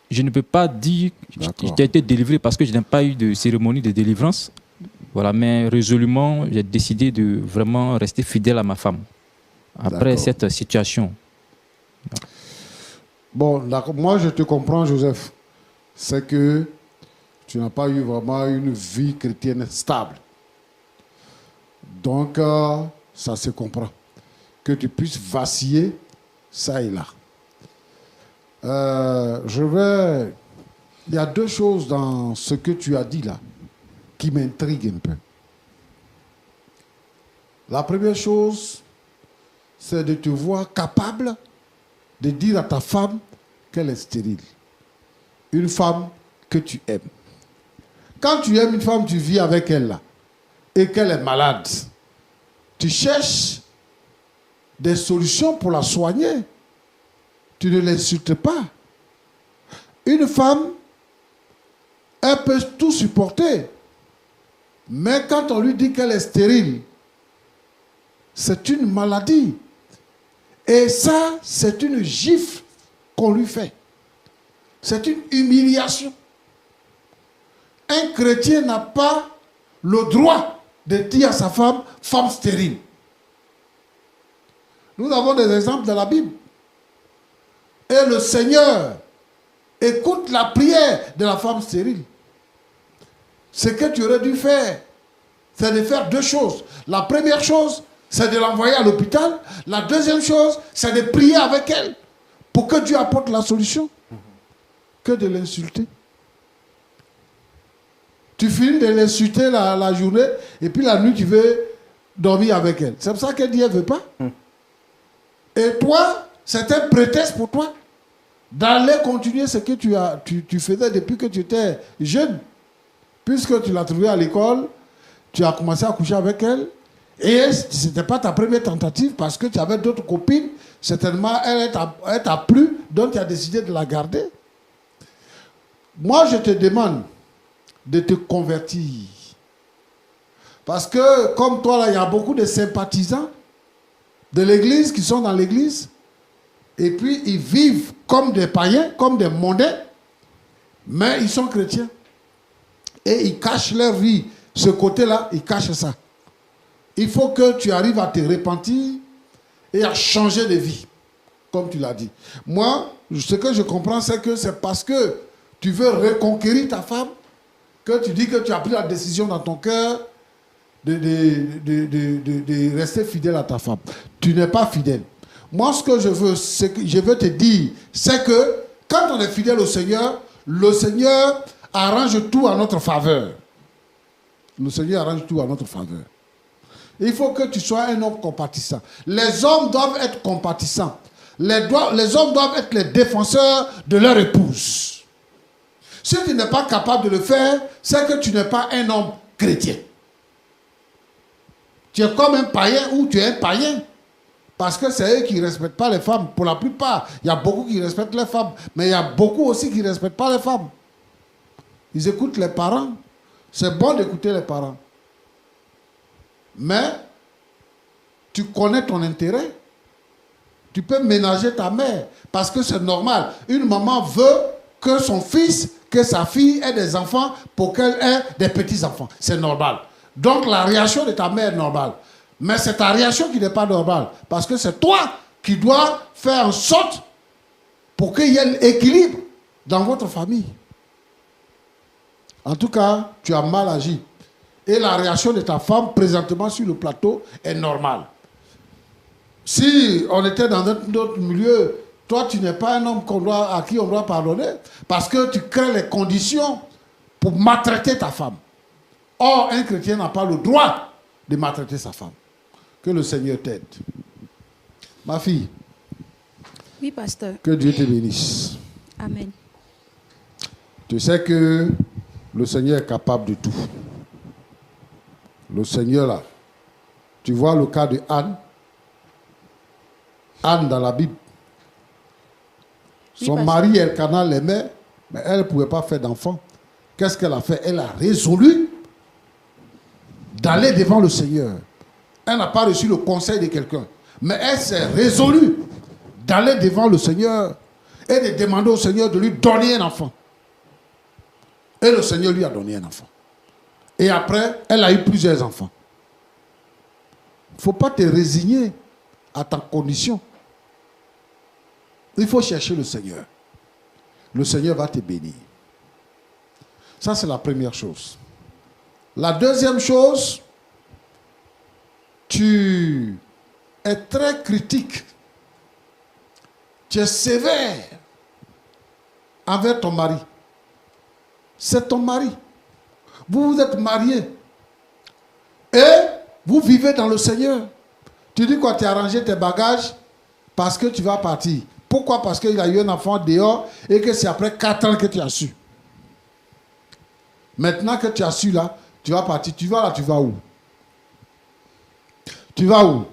Speaker 3: Je ne peux pas dire que j'ai été délivré parce que je n'ai pas eu de cérémonie de délivrance. Voilà, mais résolument, j'ai décidé de vraiment rester fidèle à ma femme après cette situation.
Speaker 2: Bon, d'accord. Moi, je te comprends, Joseph. C'est que tu n'as pas eu vraiment une vie chrétienne stable. Donc, ça se comprend. Que tu puisses vaciller, ça et là. Il y a deux choses dans ce que tu as dit là qui m'intriguent un peu. La première chose, c'est de te voir capable de dire à ta femme qu'elle est stérile. Une femme que tu aimes. Quand tu aimes une femme, tu vis avec elle là, et qu'elle est malade, tu cherches des solutions pour la soigner. Tu ne l'insultes pas. Une femme, elle peut tout supporter. Mais quand on lui dit qu'elle est stérile, c'est une maladie. Et ça, c'est une gifle qu'on lui fait. C'est une humiliation. Un chrétien n'a pas le droit de dire à sa femme, femme stérile. Nous avons des exemples dans la Bible. Et le Seigneur écoute la prière de la femme stérile. Ce que tu aurais dû faire, c'est de faire deux choses. La première chose, c'est de l'envoyer à l'hôpital. La deuxième chose, c'est de prier avec elle pour que Dieu apporte la solution. Que de l'insulter. Tu finis de l'insulter la journée et puis la nuit, tu veux dormir avec elle. C'est pour ça qu'elle dit qu'elle ne veut pas. Et toi, c'est un prétexte pour toi d'aller continuer ce que tu faisais depuis que tu étais jeune. Puisque tu l'as trouvée à l'école, tu as commencé à coucher avec elle. Et ce n'était pas ta première tentative parce que tu avais d'autres copines. Certainement, elle t'a plu, donc tu as décidé de la garder. Moi, je te demande de te convertir. Parce que, comme toi, là, il y a beaucoup de sympathisants de l'église qui sont dans l'église. Et puis, ils vivent comme des païens, comme des mondains. Mais ils sont chrétiens. Et ils cachent leur vie. Ce côté-là, ils cachent ça. Il faut que tu arrives à te repentir et à changer de vie. Comme tu l'as dit. Moi, ce que je comprends, c'est que c'est parce que tu veux reconquérir ta femme que tu dis que tu as pris la décision dans ton cœur de rester fidèle à ta femme. Tu n'es pas fidèle. Moi, ce que je veux te dire, c'est que quand on est fidèle au Seigneur, le Seigneur arrange tout à notre faveur. Le Seigneur arrange tout à notre faveur. Il faut que tu sois un homme compatissant. Les hommes doivent être compatissants. Les hommes doivent être les défenseurs de leur épouse. Si tu n'es pas capable de le faire, c'est que tu n'es pas un homme chrétien. Tu es comme un païen ou tu es un païen. Parce que c'est eux qui ne respectent pas les femmes. Pour la plupart, il y a beaucoup qui respectent les femmes. Mais il y a beaucoup aussi qui ne respectent pas les femmes. Ils écoutent les parents. C'est bon d'écouter les parents. Mais tu connais ton intérêt. Tu peux ménager ta mère. Parce que c'est normal. Une maman veut que son fils, que sa fille ait des enfants pour qu'elle ait des petits-enfants. C'est normal. Donc la réaction de ta mère est normale. Mais c'est ta réaction qui n'est pas normale. Parce que c'est toi qui dois faire en sorte pour qu'il y ait l'équilibre dans votre famille. En tout cas, tu as mal agi. Et la réaction de ta femme présentement sur le plateau est normale. Si on était dans un autre milieu, toi tu n'es pas un homme à qui on doit pardonner parce que tu crées les conditions pour maltraiter ta femme. Or, un chrétien n'a pas le droit de maltraiter sa femme. Que le Seigneur t'aide. Ma fille.
Speaker 5: Oui, pasteur.
Speaker 2: Que Dieu te bénisse.
Speaker 5: Amen.
Speaker 2: Tu sais que le Seigneur est capable de tout. Le Seigneur là. Tu vois le cas de Anne. Anne dans la Bible. Son mari, Elkana, l'aimait, mais elle ne pouvait pas faire d'enfant. Qu'est-ce qu'elle a fait? Elle a résolu d'aller devant le Seigneur. Elle n'a pas reçu le conseil de quelqu'un, mais elle s'est résolue d'aller devant le Seigneur et de demander au Seigneur de lui donner un enfant. Et le Seigneur lui a donné un enfant. Et après, elle a eu plusieurs enfants. Il ne faut pas te résigner à ta condition. Il faut chercher le Seigneur. Le Seigneur va te bénir. Ça, c'est la première chose. La deuxième chose, tu es très critique. Tu es sévère envers ton mari. C'est ton mari. Vous vous êtes mariés. Et vous vivez dans le Seigneur. Tu dis quoi? Tu as rangé tes bagages parce que tu vas partir. Pourquoi? Parce qu'il a eu un enfant dehors et que c'est après 4 ans que tu as su. Maintenant que tu as su là, tu vas partir. Tu vas là, tu vas où? Tu vas où?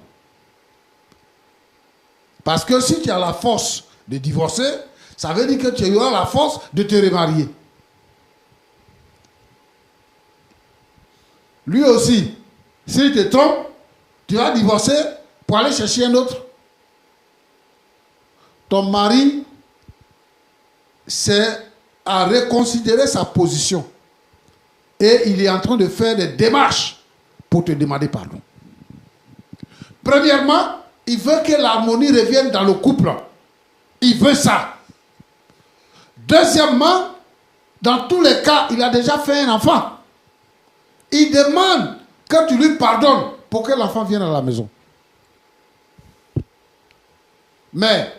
Speaker 2: Parce que si tu as la force de divorcer, ça veut dire que tu auras la force de te remarier. Lui aussi, s'il te trompe, tu vas divorcer pour aller chercher un autre. Ton mari, c'est à reconsidérer sa position. Et il est en train de faire des démarches pour te demander pardon. Premièrement, il veut que l'harmonie revienne dans le couple. Il veut ça. Deuxièmement, dans tous les cas, il a déjà fait un enfant. Il demande que tu lui pardonnes pour que l'enfant vienne à la maison. Mais,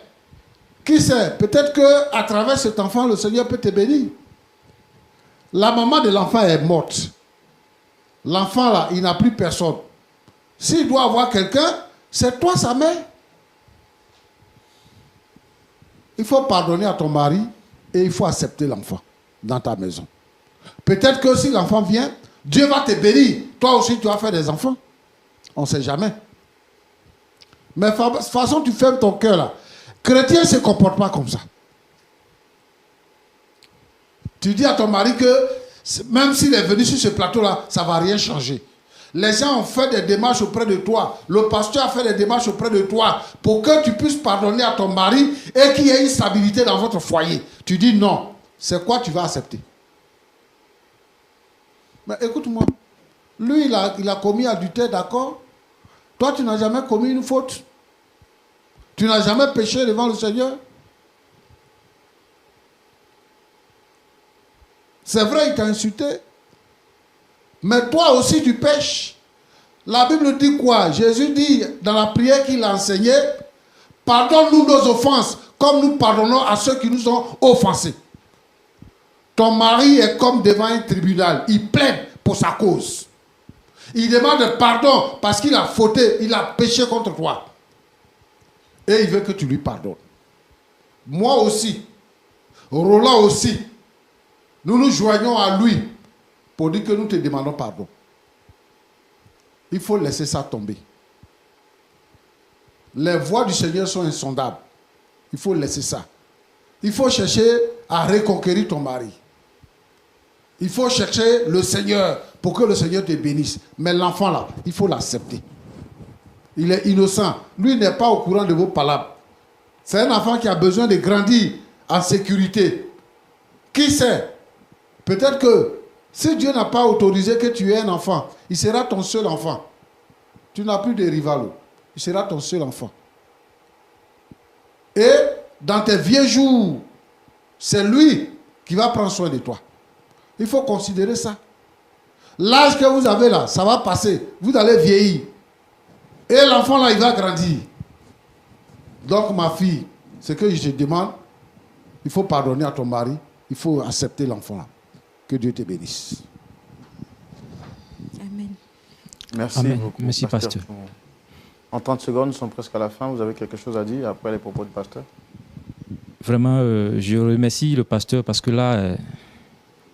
Speaker 2: qui sait, peut-être qu'à travers cet enfant, le Seigneur peut te bénir. La maman de l'enfant est morte. L'enfant là, il n'a plus personne. S'il doit avoir quelqu'un, c'est toi sa mère. Il faut pardonner à ton mari et il faut accepter l'enfant dans ta maison. Peut-être que si l'enfant vient, Dieu va te bénir. Toi aussi, tu vas faire des enfants. On ne sait jamais. Mais de toute façon, tu fermes ton cœur là. Chrétien ne se comporte pas comme ça. Tu dis à ton mari que même s'il est venu sur ce plateau-là, ça ne va rien changer. Les gens ont fait des démarches auprès de toi. Le pasteur a fait des démarches auprès de toi pour que tu puisses pardonner à ton mari et qu'il y ait une stabilité dans votre foyer. Tu dis non. C'est quoi tu vas accepter? Mais écoute-moi. Lui, il a commis adultère, d'accord? Toi, tu n'as jamais commis une faute. Tu n'as jamais péché devant le Seigneur. C'est vrai, il t'a insulté. Mais toi aussi, tu pêches. La Bible dit quoi? Jésus dit dans la prière qu'il a enseignée, pardonne-nous nos offenses, comme nous pardonnons à ceux qui nous ont offensés. Ton mari est comme devant un tribunal. Il plaide pour sa cause. Il demande pardon parce qu'il a fauté, il a péché contre toi. Et il veut que tu lui pardonnes. Moi aussi, Roland aussi, nous nous joignons à lui pour dire que nous te demandons pardon. Il faut laisser ça tomber. Les voies du Seigneur sont insondables. Il faut laisser ça. Il faut chercher à reconquérir ton mari. Il faut chercher le Seigneur pour que le Seigneur te bénisse. Mais l'enfant là, il faut l'accepter. Il est innocent. Lui n'est pas au courant de vos palabres. C'est un enfant qui a besoin de grandir en sécurité. Qui sait? Peut-être que si Dieu n'a pas autorisé que tu aies un enfant, il sera ton seul enfant. Tu n'as plus de rival. Il sera ton seul enfant. Et dans tes vieux jours, c'est lui qui va prendre soin de toi. Il faut considérer ça. L'âge que vous avez là, ça va passer. Vous allez vieillir. Et l'enfant là, il va grandir. Donc ma fille, ce que je te demande, il faut pardonner à ton mari. Il faut accepter l'enfant là. Que Dieu te bénisse.
Speaker 5: Amen.
Speaker 1: Merci
Speaker 3: Amen.
Speaker 1: beaucoup.
Speaker 3: Merci, pasteur.
Speaker 1: En 30 secondes, nous sommes presque à la fin. Vous avez quelque chose à dire après les propos du pasteur?
Speaker 3: Vraiment, je remercie le pasteur parce que là,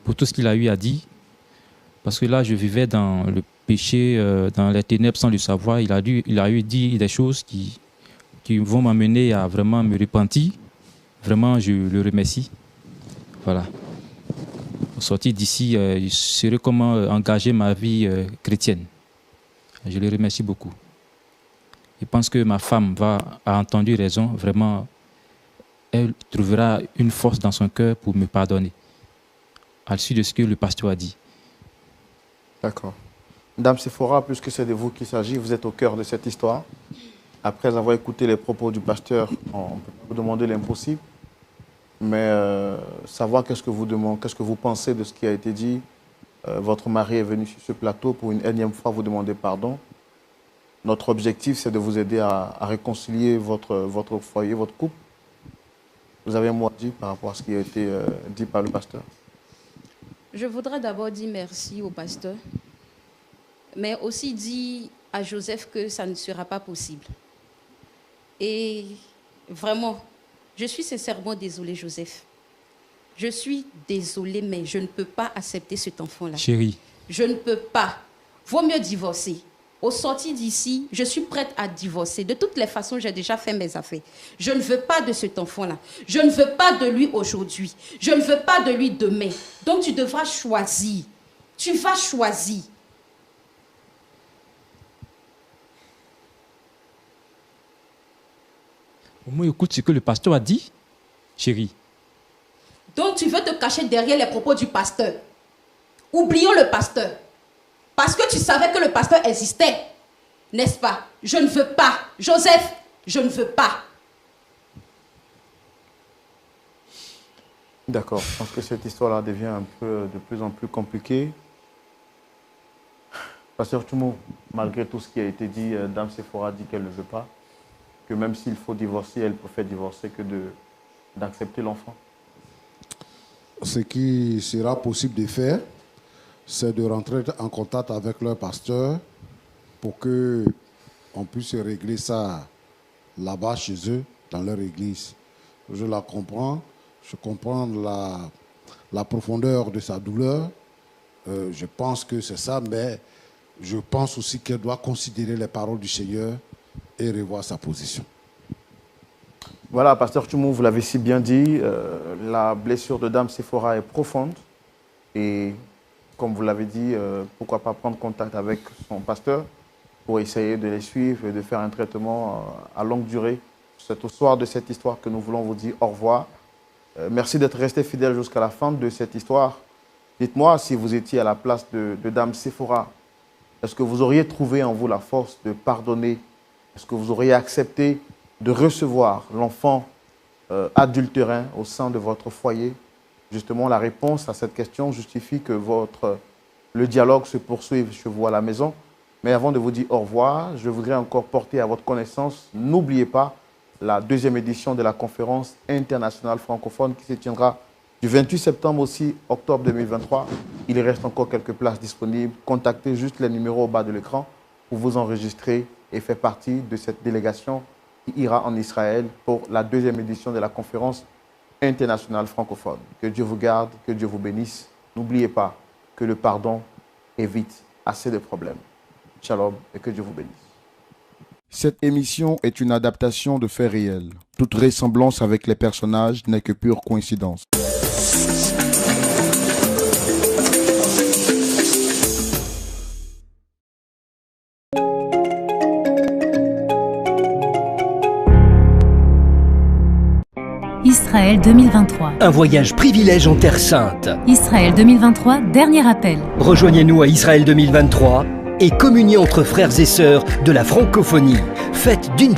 Speaker 3: pour tout ce qu'il a eu à dire, parce que là, je vivais dans le péché, dans les ténèbres sans le savoir. Il a eu dit des choses qui vont m'amener à vraiment me repentir. Vraiment, je le remercie. Voilà. Au sortir d'ici, je saurai comment engager ma vie chrétienne. Je le remercie beaucoup. Je pense que ma femme a entendu raison. Vraiment, elle trouvera une force dans son cœur pour me pardonner. À la suite de ce que le pasteur a dit.
Speaker 1: D'accord. Dame Sephora, puisque c'est de vous qu'il s'agit, vous êtes au cœur de cette histoire. Après avoir écouté les propos du pasteur, on peut vous demander l'impossible. Mais savoir qu'est-ce que vous pensez de ce qui a été dit. Votre mari est venu sur ce plateau pour une énième fois vous demander pardon. Notre objectif, c'est de vous aider à réconcilier votre foyer, votre couple. Vous avez un mot à dire par rapport à ce qui a été dit par le pasteur?
Speaker 4: Je voudrais d'abord dire merci au pasteur, mais aussi dire à Joseph que ça ne sera pas possible. Et vraiment, je suis sincèrement désolée, Joseph. Je suis désolée, mais je ne peux pas accepter cet enfant-là.
Speaker 3: Chérie.
Speaker 4: Je ne peux pas. Vaut mieux divorcer. Au sortir d'ici, je suis prête à divorcer. De toutes les façons, j'ai déjà fait mes affaires. Je ne veux pas de cet enfant-là. Je ne veux pas de lui aujourd'hui. Je ne veux pas de lui demain. Donc tu devras choisir. Tu vas choisir.
Speaker 3: Au moins, écoute ce que le pasteur a dit, chérie.
Speaker 4: Donc tu veux te cacher derrière les propos du pasteur. Oublions le pasteur. Parce que tu savais que le pasteur existait. N'est-ce pas? Je ne veux pas. Joseph, je ne veux pas.
Speaker 1: D'accord. Je pense que cette histoire-là devient un peu de plus en plus compliquée. Pasteur Tchoumo, malgré tout ce qui a été dit, Dame Sephora dit qu'elle ne veut pas. Que même s'il faut divorcer, elle préfère divorcer que d'accepter l'enfant.
Speaker 2: Ce qui sera possible de faire, c'est de rentrer en contact avec leur pasteur pour qu'on puisse régler ça là-bas chez eux, dans leur église. Je la comprends, je comprends la profondeur de sa douleur. Je pense que c'est ça, mais je pense aussi qu'elle doit considérer les paroles du Seigneur et revoir sa position.
Speaker 1: Voilà, Pasteur Tchoumo, vous l'avez si bien dit, la blessure de Dame Sephora est profonde et comme vous l'avez dit, pourquoi pas prendre contact avec son pasteur pour essayer de les suivre et de faire un traitement à longue durée. C'est au soir de cette histoire que nous voulons vous dire au revoir. Merci d'être resté fidèle jusqu'à la fin de cette histoire. Dites-moi si vous étiez à la place de Dame Sephora, est-ce que vous auriez trouvé en vous la force de pardonner? Est-ce que vous auriez accepté de recevoir l'enfant adultérin au sein de votre foyer? Justement, la réponse à cette question justifie que le dialogue se poursuive chez vous à la maison. Mais avant de vous dire au revoir, je voudrais encore porter à votre connaissance, n'oubliez pas, la deuxième édition de la conférence internationale francophone qui se tiendra du 28 septembre aussi, octobre 2023. Il reste encore quelques places disponibles. Contactez juste les numéros au bas de l'écran pour vous enregistrer et faire partie de cette délégation qui ira en Israël pour la deuxième édition de la conférence internationale francophone. Que Dieu vous garde, que Dieu vous bénisse. N'oubliez pas que le pardon évite assez de problèmes. Shalom et que Dieu vous bénisse. Cette émission est une adaptation de faits réels. Toute ressemblance avec les personnages n'est que pure coïncidence.
Speaker 6: Israël 2023.
Speaker 7: Un voyage privilège en Terre Sainte.
Speaker 6: Israël 2023, dernier appel.
Speaker 7: Rejoignez-nous à Israël 2023 et communiez entre frères et sœurs de la francophonie. Faites d'une